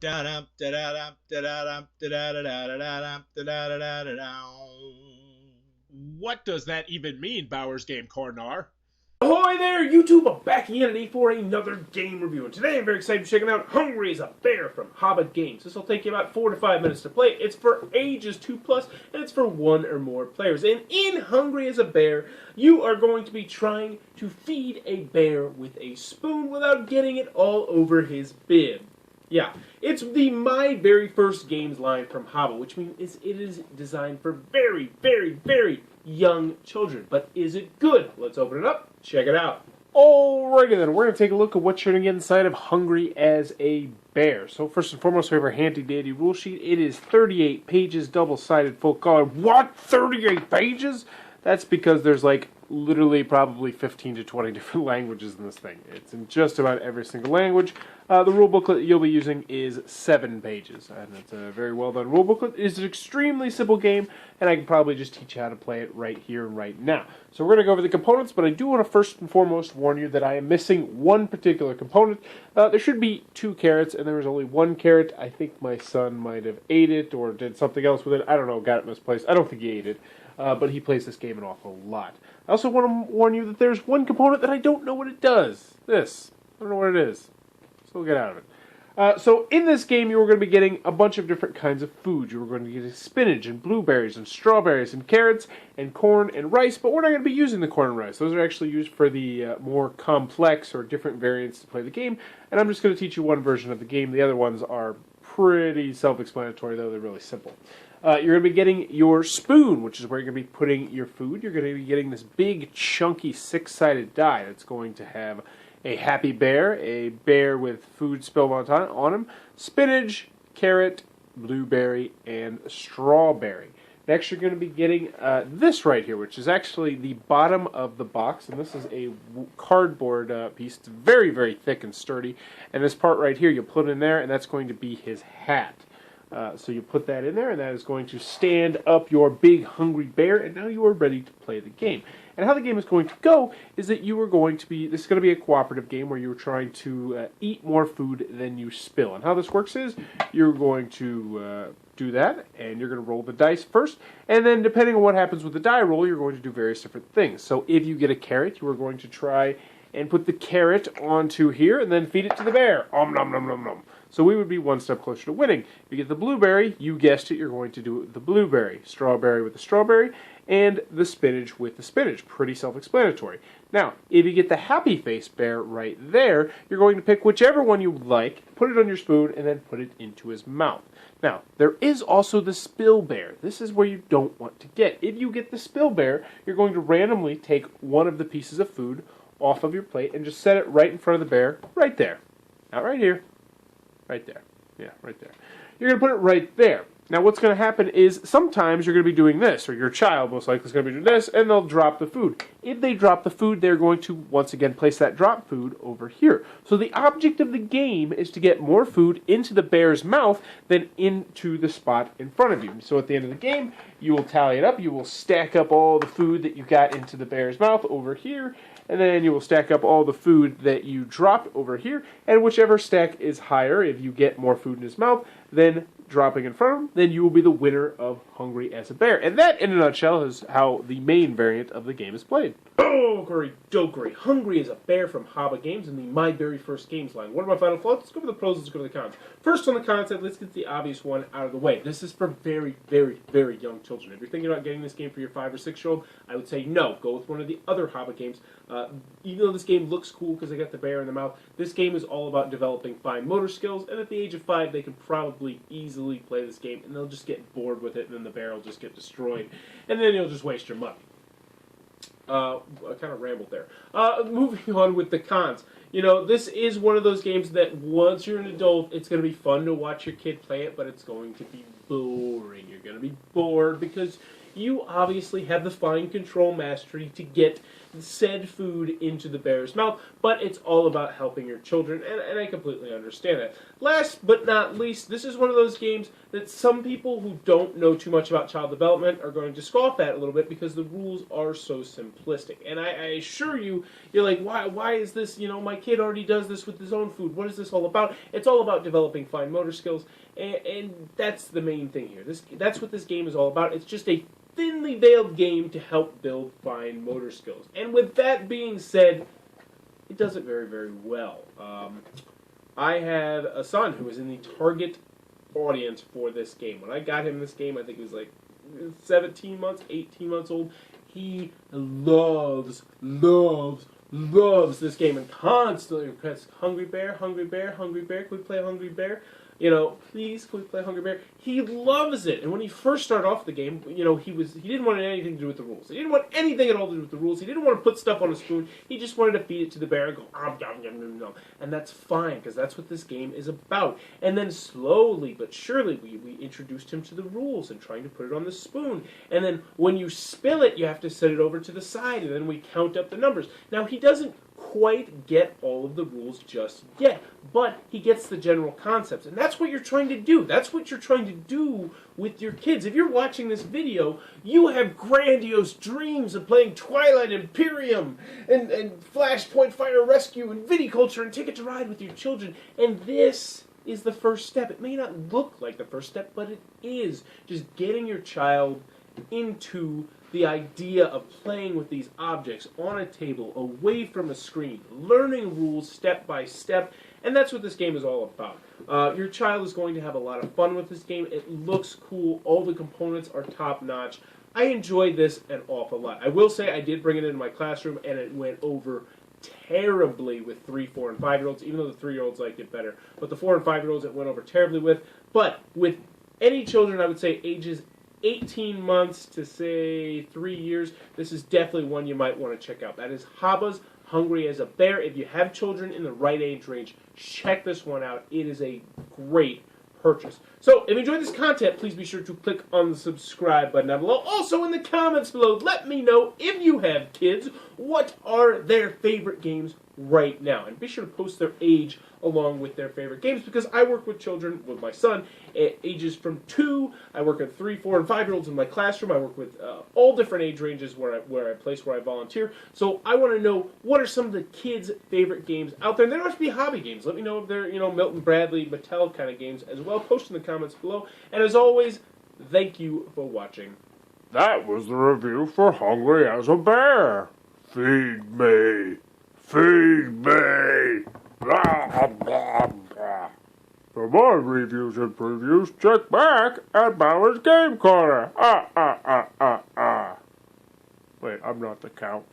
What does that even mean, Bowers Game Corner? Ahoy there, YouTube! I'm back again for another game review, and today I'm very excited to check out Hungry as a Bear from Hobbit Games. This will take you about 4 to 5 minutes to play. It's for ages 2+, and it's for 1 or more players. And in Hungry as a Bear, you are going to be trying to feed a bear with a spoon without getting it all over his bib. Yeah, it's the My Very First Games line from Hobbit, which means it is designed for very, very, very young children. But is it good? Let's open it up, check it out. Alrighty then, we're going to take a look at what you're going to get inside of Hungry as a Bear. So first and foremost, we have our handy dandy rule sheet. It is 38 pages, double-sided, full color. What? 38 pages? That's because there's like literally probably 15 to 20 different languages in this thing. It's in just about every single language. The rule booklet you'll be using is 7 pages, and it's a very well done rule booklet. It is an extremely simple game, and I can probably just teach you how to play it right here and right now. So we're going to go over the components, but I do want to first and foremost warn you that I am missing one particular component. There should be 2 carrots, and there was only 1 carrot. I think my son might have ate it or did something else with it. I don't know, got it misplaced. I don't think he ate it. But he plays this game an awful lot. I also want to warn you that there's one component that I don't know what it does. This. I don't know what it is. So we'll get out of it. So in this game, you are going to be getting a bunch of different kinds of food. You are going to get spinach and blueberries and strawberries and carrots and corn and rice, but we're not going to be using the corn and rice. Those are actually used for the more complex or different variants to play the game, and I'm just going to teach you one version of the game. The other ones are pretty self-explanatory, though they're really simple. You're going to be getting your spoon, which is where you're going to be putting your food. You're going to be getting this big, chunky, 6-sided die that's going to have a happy bear, a bear with food spilled on him, spinach, carrot, blueberry, and strawberry. Next, you're going to be getting this right here, which is actually the bottom of the box, and this is a cardboard piece. It's very, very thick and sturdy, and this part right here, you'll put in there, and that's going to be his hat. So you put that in there, and that is going to stand up your big hungry bear, and now you are ready to play the game. And how the game is going to go is that you are going to be, this is going to be a cooperative game where you're trying to eat more food than you spill. And how this works is you're going to do that, and you're going to roll the dice first, and then depending on what happens with the die roll, you're going to do various different things. So if you get a carrot, you are going to try and put the carrot onto here, and then feed it to the bear. Om nom nom nom nom. So we would be one step closer to winning. If you get the blueberry, you guessed it, you're going to do the blueberry. Strawberry with the strawberry, and the spinach with the spinach. Pretty self-explanatory. Now, if you get the happy face bear right there, you're going to pick whichever one you like, put it on your spoon, and then put it into his mouth. Now, there is also the spill bear. This is where you don't want to get. If you get the spill bear, you're going to randomly take one of the pieces of food off of your plate and just set it right in front of the bear, right there. Not right here. Right there. Yeah, right there. You're going to put it right there. Now what's going to happen is sometimes you're going to be doing this, or your child most likely is going to be doing this, and they'll drop the food. If they drop the food, they're going to once again place that drop food over here. So the object of the game is to get more food into the bear's mouth than into the spot in front of you. So at the end of the game, you will tally it up. You will stack up all the food that you got into the bear's mouth over here, and then you will stack up all the food that you dropped over here, and whichever stack is higher, if you get more food in his mouth, then dropping in front of him, then you will be the winner of Hungry as a Bear. And that, in a nutshell, is how the main variant of the game is played. Okey dokery. Hungry as a Bear from Hobbit Games in the My Very First Games line. What are my final thoughts? Let's go over the pros, let's go over the cons. First on the cons side, let's get the obvious one out of the way. This is for very, very, very young children. If you're thinking about getting this game for your 5 or 6-year-old, I would say no. Go with one of the other Hobbit games. Even though this game looks cool because they got the bear in the mouth, this game is all about developing fine motor skills, and at the age of 5, they can probably easily play this game, and they'll just get bored with it, and then the bear will just get destroyed, and then you'll just waste your money. I kind of rambled there. Moving on with the cons. You know, this is one of those games that once you're an adult, it's going to be fun to watch your kid play it, but it's going to be boring. You're going to be bored because you obviously have the fine control mastery to get said food into the bear's mouth, but it's all about helping your children, and I completely understand that. Last but not least, this is one of those games that some people who don't know too much about child development are going to scoff at a little bit because the rules are so simplistic. And I assure you, you're like, why is this, my kid already does this with his own food. What is this all about? It's all about developing fine motor skills, and that's the main thing here. That's what this game is all about. It's just a thinly veiled game to help build fine motor skills. And with that being said, it does it very, very well. I had a son who was in the target audience for this game. When I got him this game, I think he was like 17 months, 18 months old. He loves this game and constantly requests, Hungry Bear, Hungry Bear, Hungry Bear, can we play Hungry Bear? Please, can we play Hungry Bear? He loves it. And when he first started off the game, he didn't want anything to do with the rules. He didn't want anything at all to do with the rules. He didn't want to put stuff on a spoon. He just wanted to feed it to the bear and go, nom. And that's fine, because that's what this game is about. And then slowly but surely, we introduced him to the rules and trying to put it on the spoon. And then when you spill it, you have to set it over to the side, and then we count up the numbers. Now, he doesn't quite get all of the rules just yet, but he gets the general concepts, and that's what you're trying to do. That's what you're trying to do with your kids. If you're watching this video, you have grandiose dreams of playing Twilight Imperium and Flashpoint Fire Rescue and Viticulture and Ticket to Ride with your children, and this is the first step. It may not look like the first step, but it is. Just getting your child into the idea of playing with these objects on a table, away from a screen, learning rules step by step, and that's what this game is all about. Your child is going to have a lot of fun with this game. It looks cool. All the components are top-notch. I enjoyed this an awful lot. I will say I did bring it into my classroom, and it went over terribly with 3, 4, and 5-year-olds, even though the 3-year-olds liked it better. But the 4 and 5-year-olds it went over terribly with. But with any children, I would say ages 18 months to, say, 3 years, this is definitely one you might want to check out. That is Haba's Hungry as a Bear. If you have children in the right age range, check this one out. It is a great purchase. So, if you enjoyed this content, please be sure to click on the subscribe button down below. Also, in the comments below, let me know, if you have kids, what are their favorite games right now. And be sure to post their age along with their favorite games, because I work with children, with my son, at ages from 2. I work with 3, 4, and 5-year-olds in my classroom. I work with all different age ranges where I volunteer. So I want to know, what are some of the kids' favorite games out there? And they don't have to be hobby games. Let me know if they're, Milton Bradley, Mattel kind of games as well. Post in the comments below. And as always, thank you for watching. That was the review for Hungry as a Bear. Feed me. Feed me. Blah, blah, blah. For more reviews and previews, check back at Bauer's Game Corner. Wait, I'm not the count.